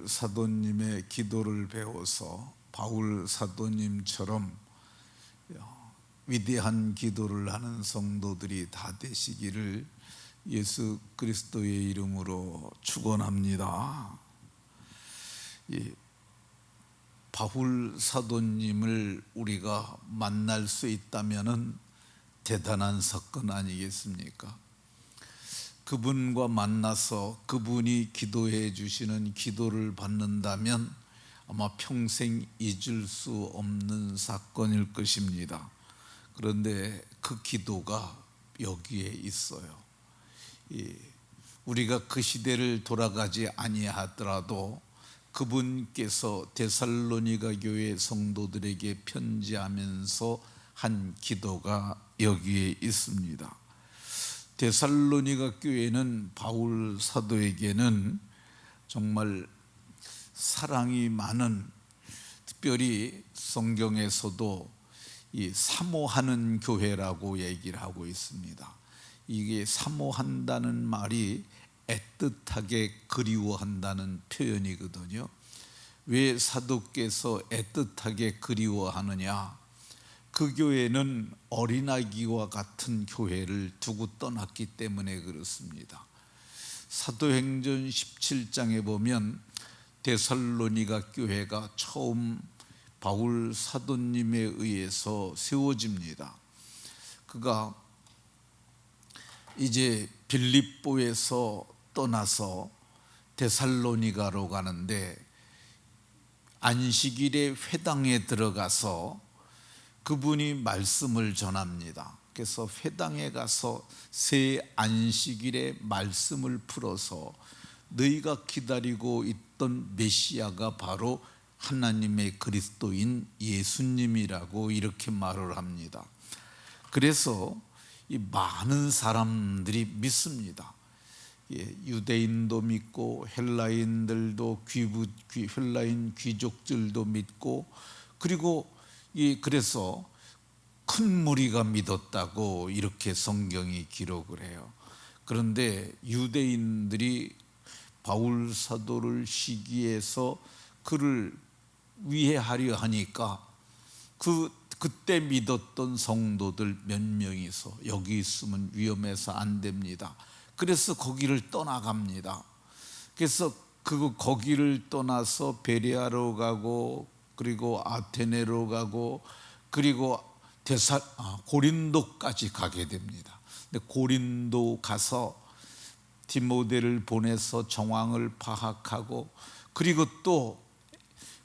사도님의 기도를 배워서 바울 사도님처럼 위대한 기도를 하는 성도들이 다 되시기를 예수 그리스도의 이름으로 축원합니다. 바울 사도님을 우리가 만날 수 있다면은 대단한 사건 아니겠습니까? 그분과 만나서 그분이 기도해 주시는 기도를 받는다면 아마 평생 잊을 수 없는 사건일 것입니다. 그런데 그 기도가 여기에 있어요. 우리가 그 시대를 돌아가지 아니하더라도 그분께서 데살로니가 교회 성도들에게 편지하면서 한 기도가 여기에 있습니다. 데살로니가 교회는 바울 사도에게는 정말 사랑이 많은, 특별히 성경에서도 이 사모하는 교회라고 얘기를 하고 있습니다. 이게 사모한다는 말이 애틋하게 그리워한다는 표현이거든요. 왜 사도께서 애틋하게 그리워하느냐? 그 교회는 어린아기와 같은 교회를 두고 떠났기 때문에 그렇습니다. 사도행전 17장에 보면 데살로니가 교회가 처음 바울 사도님에 의해서 세워집니다. 그가 이제 빌립보에서 떠나서 데살로니가로 가는데 안식일에 회당에 들어가서 그분이 말씀을 전합니다. 그래서 회당에 가서 새 안식일에 말씀을 풀어서 너희가 기다리고 있던 메시아가 바로 하나님의 그리스도인 예수님이라고 이렇게 말을 합니다. 그래서 이 많은 사람들이 믿습니다. 유대인도 믿고 헬라인들도 헬라인 귀족들도 믿고, 그리고 그래서 큰 무리가 믿었다고 이렇게 성경이 기록을 해요. 그런데 유대인들이 바울 사도를 시기해서 그를 위해하려 하니까 그때 믿었던 성도들 몇 명이서 여기 있으면 위험해서 안 됩니다. 그래서 거기를 떠나갑니다. 그래서 거기를 떠나서 베레아로 가고, 그리고 아테네로 가고, 그리고 고린도까지 가게 됩니다. 근데 고린도 가서 디모데를 보내서 정황을 파악하고, 그리고 또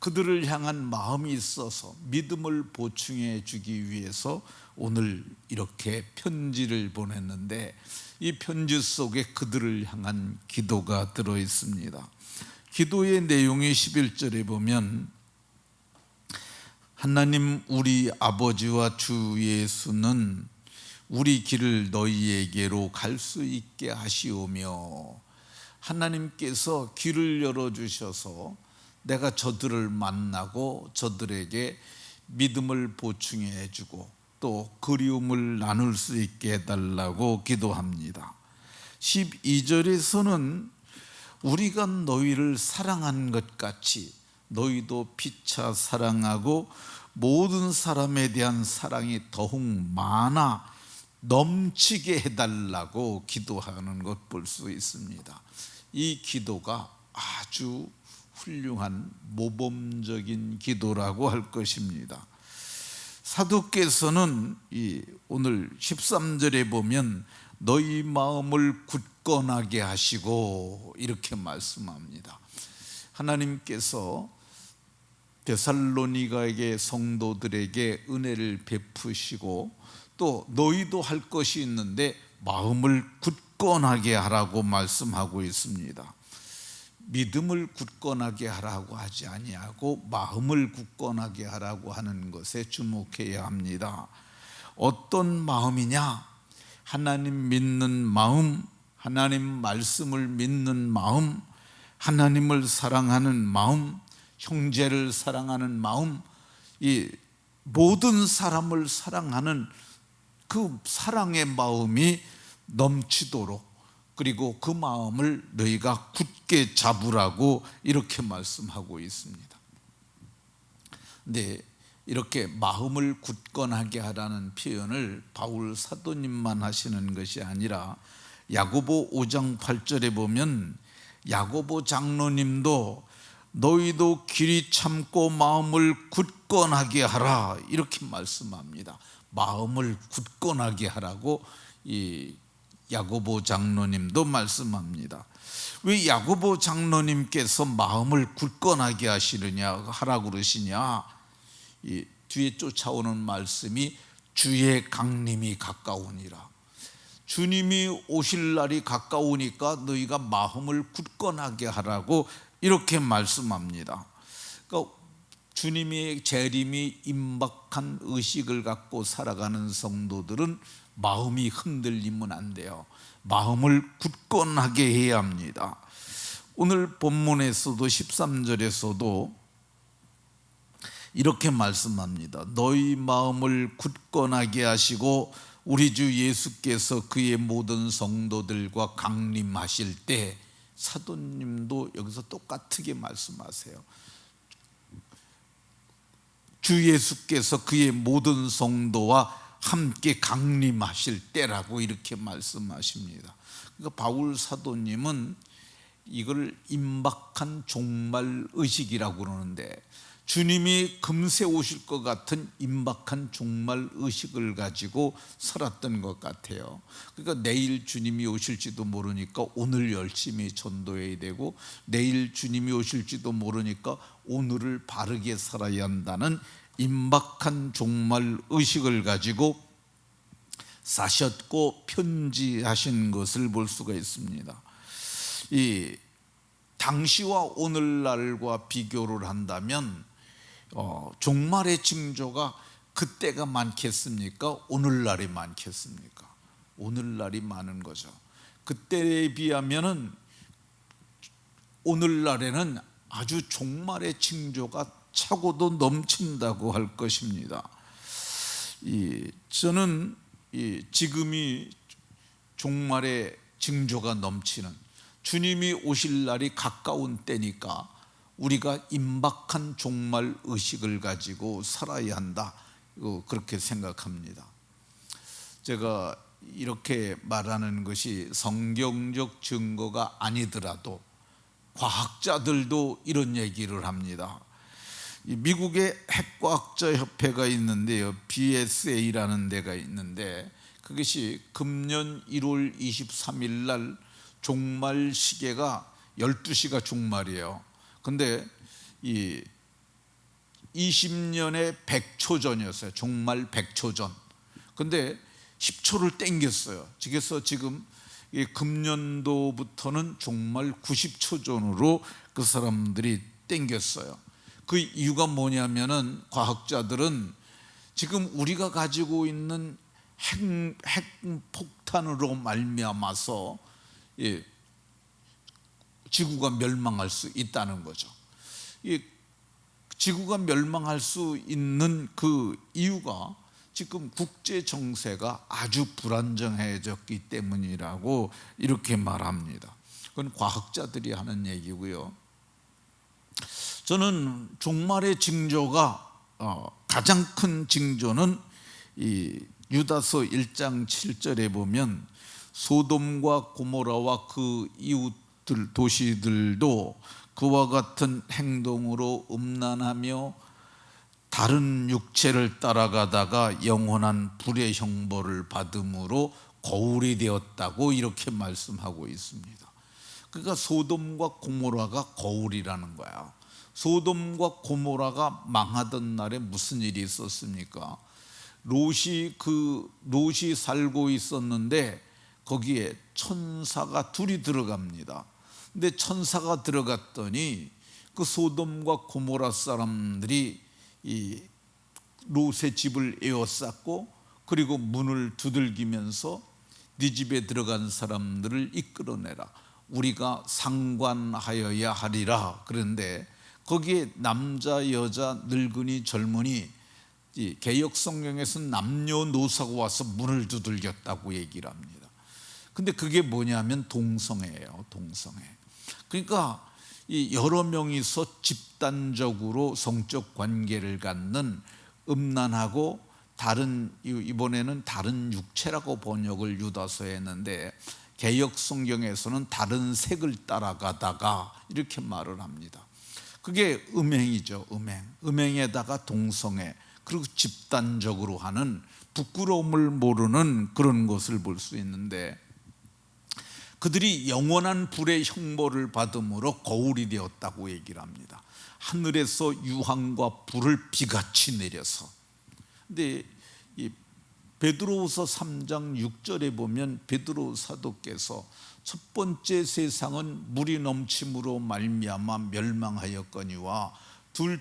그들을 향한 마음이 있어서 믿음을 보충해 주기 위해서 오늘 이렇게 편지를 보냈는데, 이 편지 속에 그들을 향한 기도가 들어 있습니다. 기도의 내용이 11절에 보면 하나님 우리 아버지와 주 예수는 우리 길을 너희에게로 갈 수 있게 하시오며, 하나님께서 길을 열어주셔서 내가 저들을 만나고 저들에게 믿음을 보충해 주고 또 그리움을 나눌 수 있게 해달라고 기도합니다. 12절에서는 우리가 너희를 사랑한 것 같이 너희도 피차 사랑하고 모든 사람에 대한 사랑이 더욱 많아 넘치게 해달라고 기도하는 것 볼 수 있습니다. 이 기도가 아주 훌륭한 모범적인 기도라고 할 것입니다. 사도께서는 오늘 13절에 보면 너희 마음을 굳건하게 하시고 이렇게 말씀합니다. 하나님께서 데살로니가에게 성도들에게 은혜를 베푸시고 또 너희도 할 것이 있는데 마음을 굳건하게 하라고 말씀하고 있습니다. 믿음을 굳건하게 하라고 하지 아니하고 마음을 굳건하게 하라고 하는 것에 주목해야 합니다. 어떤 마음이냐? 하나님 믿는 마음, 하나님 말씀을 믿는 마음, 하나님을 사랑하는 마음, 형제를 사랑하는 마음, 이 모든 사람을 사랑하는 그 사랑의 마음이 넘치도록, 그리고 그 마음을 너희가 굳게 잡으라고 이렇게 말씀하고 있습니다. 근데 이렇게 마음을 굳건하게 하라는 표현을 바울 사도님만 하시는 것이 아니라 야고보 5장 8절에 보면 야고보 장로님도 너희도 길이 참고 마음을 굳건하게 하라 이렇게 말씀합니다. 마음을 굳건하게 하라고 이 야고보 장로님도 말씀합니다. 왜 야고보 장로님께서 마음을 굳건하게 하라고 그러시냐? 이 뒤에 쫓아오는 말씀이 주의 강림이 가까우니라. 주님이 오실 날이 가까우니까 너희가 마음을 굳건하게 하라고 이렇게 말씀합니다. 그러니까 주님의 재림이 임박한 의식을 갖고 살아가는 성도들은 마음이 흔들리면 안 돼요. 마음을 굳건하게 해야 합니다. 오늘 본문에서도 13절에서도 이렇게 말씀합니다. 너희 마음을 굳건하게 하시고 우리 주 예수께서 그의 모든 성도들과 강림하실 때, 사도님도 여기서 똑같게 말씀하세요. 주 예수께서 그의 모든 성도와 함께 강림하실 때라고 이렇게 말씀하십니다. 그러니까 바울 사도님은 이걸 임박한 종말 의식이라고 그러는데, 주님이 금세 오실 것 같은 임박한 종말 의식을 가지고 살았던 것 같아요. 그러니까 내일 주님이 오실지도 모르니까 오늘 열심히 전도해야 되고, 내일 주님이 오실지도 모르니까 오늘을 바르게 살아야 한다는 임박한 종말 의식을 가지고 사셨고 편지하신 것을 볼 수가 있습니다. 이 당시와 오늘날과 비교를 한다면 종말의 징조가 그때가 많겠습니까? 오늘날이 많겠습니까? 오늘날이 많은 거죠. 그때에 비하면은 오늘날에는 아주 종말의 징조가 차고도 넘친다고 할 것입니다. 저는 지금이 종말의 징조가 넘치는, 주님이 오실 날이 가까운 때니까 우리가 임박한 종말 의식을 가지고 살아야 한다, 그렇게 생각합니다. 제가 이렇게 말하는 것이 성경적 증거가 아니더라도 과학자들도 이런 얘기를 합니다. 미국의 핵과학자 협회가 있는데요, BSA라는 데가 있는데, 그것이 금년 1월 23일 날 종말 시계가 12시가 종말이에요. 근데 이 20년에 100초 전이었어요. 종말 100초 전. 근데 10초를 땡겼어요. 그래서 지금 금년도부터는 종말 90초 전으로 그 사람들이 땡겼어요. 그 이유가 뭐냐면은 과학자들은 지금 우리가 가지고 있는 핵폭탄으로 말미암아서 지구가 멸망할 수 있다는 거죠. 지구가 멸망할 수 있는 그 이유가 지금 국제 정세가 아주 불안정해졌기 때문이라고 이렇게 말합니다. 그건 과학자들이 하는 얘기고요. 저는 종말의 징조가 가장 큰 징조는 이 유다서 1장 7절에 보면 소돔과 고모라와 그 이웃들 도시들도 그와 같은 행동으로 음란하며 다른 육체를 따라가다가 영원한 불의 형벌을 받음으로 거울이 되었다고 이렇게 말씀하고 있습니다. 그러니까 소돔과 고모라가 거울이라는 거야. 소돔과 고모라가 망하던 날에 무슨 일이 있었습니까? 롯이 살고 있었는데 거기에 천사가 둘이 들어갑니다. 근데 천사가 들어갔더니 그 소돔과 고모라 사람들이 이 롯의 집을 에워쌌고, 그리고 문을 두들기면서 네 집에 들어간 사람들을 이끌어내라, 우리가 상관하여야 하리라. 그런데 거기에 남자, 여자, 늙은이, 젊은이, 개역 성경에서는 남녀노소가 와서 문을 두들겼다고 얘기를 합니다. 근데 그게 뭐냐면 동성애예요. 동성애. 그러니까 이 여러 명이서 집단적으로 성적 관계를 갖는 음란하고 다른, 이번에는 다른 육체라고 번역을 유다서에 했는데 개역 성경에서는 다른 색을 따라가다가 이렇게 말을 합니다. 그게 음행이죠. 음행에다가 동성애, 그리고 집단적으로 하는 부끄러움을 모르는 그런 것을 볼 수 있는데, 그들이 영원한 불의 형벌을 받음으로 거울이 되었다고 얘기를 합니다. 하늘에서 유황과 불을 비같이 내려서. 근데 이 베드로후서 3장 6절에 보면 베드로 사도께서 첫 번째 세상은 물이 넘침으로 말미암아 멸망하였거니와 두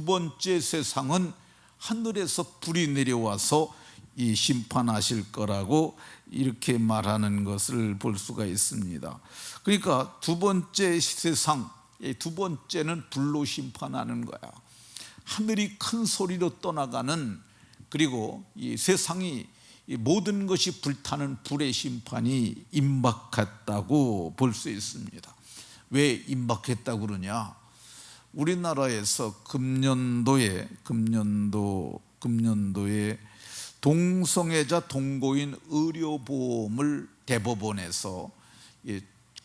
번째 세상은 하늘에서 불이 내려와서 이 심판하실 거라고 이렇게 말하는 것을 볼 수가 있습니다. 그러니까 두 번째 세상, 두 번째는 불로 심판하는 거야. 하늘이 큰 소리로 떠나가는, 그리고 이 세상이 모든 것이 불타는 불의 심판이 임박했다고 볼 수 있습니다. 왜 임박했다고 그러냐? 우리나라에서 금년도에 동성애자 동거인 의료보험을 대법원에서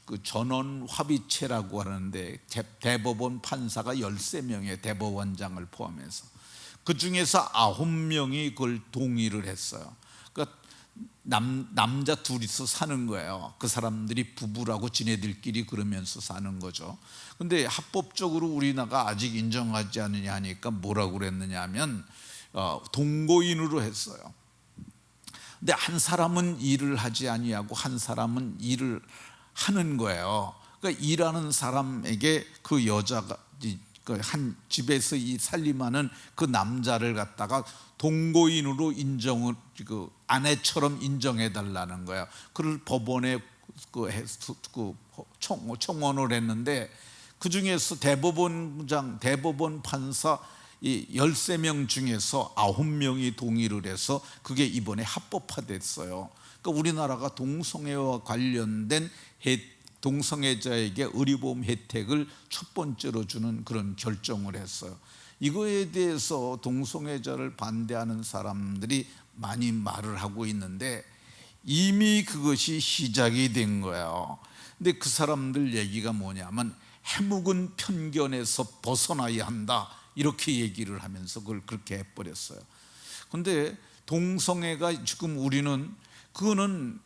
그 전원 합의체라고 하는데 대법원 판사가 13명의 대법원장을 포함해서 그 중에서 9명이 그걸 동의를 했어요. 그러니까 남자 둘이서 사는 거예요. 그 사람들이 부부라고 지네들끼리 그러면서 사는 거죠. 근데 합법적으로 우리나라가 아직 인정하지 않느냐 하니까 뭐라고 그랬느냐 하면 동거인으로 했어요. 근데 한 사람은 일을 하지 아니하고 한 사람은 일을 하는 거예요. 그러니까 일하는 사람에게 그 여자가 한 집에서 이 살림하는 그 남자를 갖다가 동거인으로 인정을, 그 아내처럼 인정해 달라는 거예요. 그걸 법원에 청원을 했는데, 그 중에서 대법원 판사 이 13명 중에서 9명이 동의를 해서 그게 이번에 합법화됐어요. 그러니까 우리나라가 동성애와 관련된 동성애자에게 의료보험 혜택을 첫 번째로 주는 그런 결정을 했어요. 이거에 대해서 동성애자를 반대하는 사람들이 많이 말을 하고 있는데 이미 그것이 시작이 된 거예요. 근데 그 사람들 얘기가 뭐냐면 해묵은 편견에서 벗어나야 한다, 이렇게 얘기를 하면서 그걸 그렇게 해버렸어요. 근데 동성애가 지금 우리는 그거는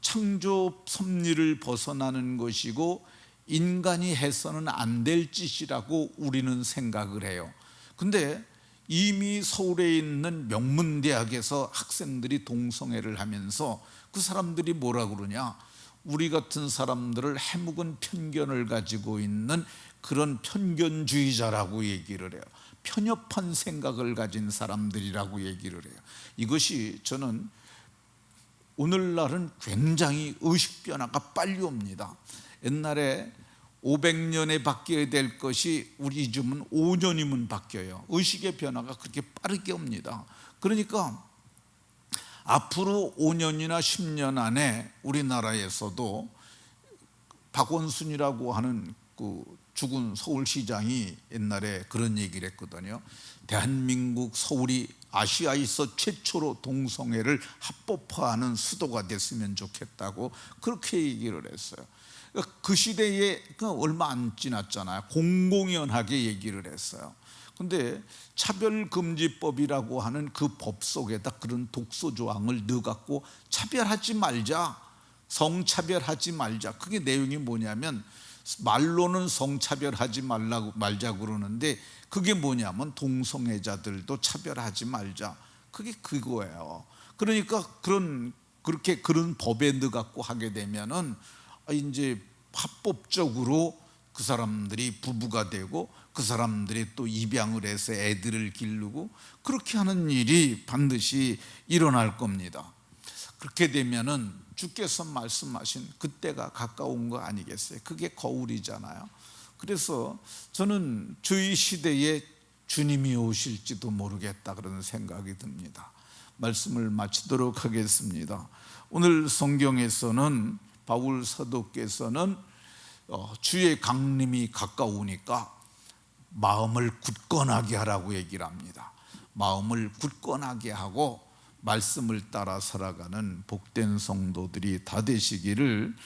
창조 섭리를 벗어나는 것이고 인간이 해서는 안 될 짓이라고 우리는 생각을 해요. 근데 이미 서울에 있는 명문대학에서 학생들이 동성애를 하면서 그 사람들이 뭐라 그러냐, 우리 같은 사람들을 해묵은 편견을 가지고 있는 그런 편견주의자라고 얘기를 해요. 편협한 생각을 가진 사람들이라고 얘기를 해요. 이것이 저는 오늘날은 굉장히 의식 변화가 빨리 옵니다. 옛날에 500년에 바뀌어야 될 것이 우리 즘은 5년이면 바뀌어요. 의식의 변화가 그렇게 빠르게 옵니다. 그러니까 앞으로 5년이나 10년 안에 우리나라에서도 박원순이라고 하는 그 죽은 서울시장이 옛날에 그런 얘기를 했거든요. 대한민국 서울이 아시아에서 최초로 동성애를 합법화하는 수도가 됐으면 좋겠다고 그렇게 얘기를 했어요. 그 시대에 얼마 안 지났잖아요. 공공연하게 얘기를 했어요. 근데 차별금지법이라고 하는 그 법 속에다 그런 독소조항을 넣어갖고 차별하지 말자, 성차별하지 말자. 그게 내용이 뭐냐면 말로는 성차별하지 말자 그러는데 그게 뭐냐면 동성애자들도 차별하지 말자, 그게 그거예요. 그러니까 그렇게 그런 법에 넣어갖고 하게 되면은 이제 합법적으로 그 사람들이 부부가 되고 그 사람들이 또 입양을 해서 애들을 기르고 그렇게 하는 일이 반드시 일어날 겁니다. 그렇게 되면은 주께서 말씀하신 그때가 가까운 거 아니겠어요? 그게 거울이잖아요. 그래서 저는 저희 시대에 주님이 오실지도 모르겠다 그런 생각이 듭니다. 말씀을 마치도록 하겠습니다. 오늘 성경에서는 바울 사도께서는 주의 강림이 가까우니까 마음을 굳건하게 하라고 얘기를 합니다. 마음을 굳건하게 하고 말씀을 따라 살아가는 복된 성도들이 다 되시기를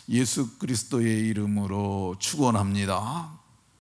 예수 그리스도의 이름으로 축원합니다.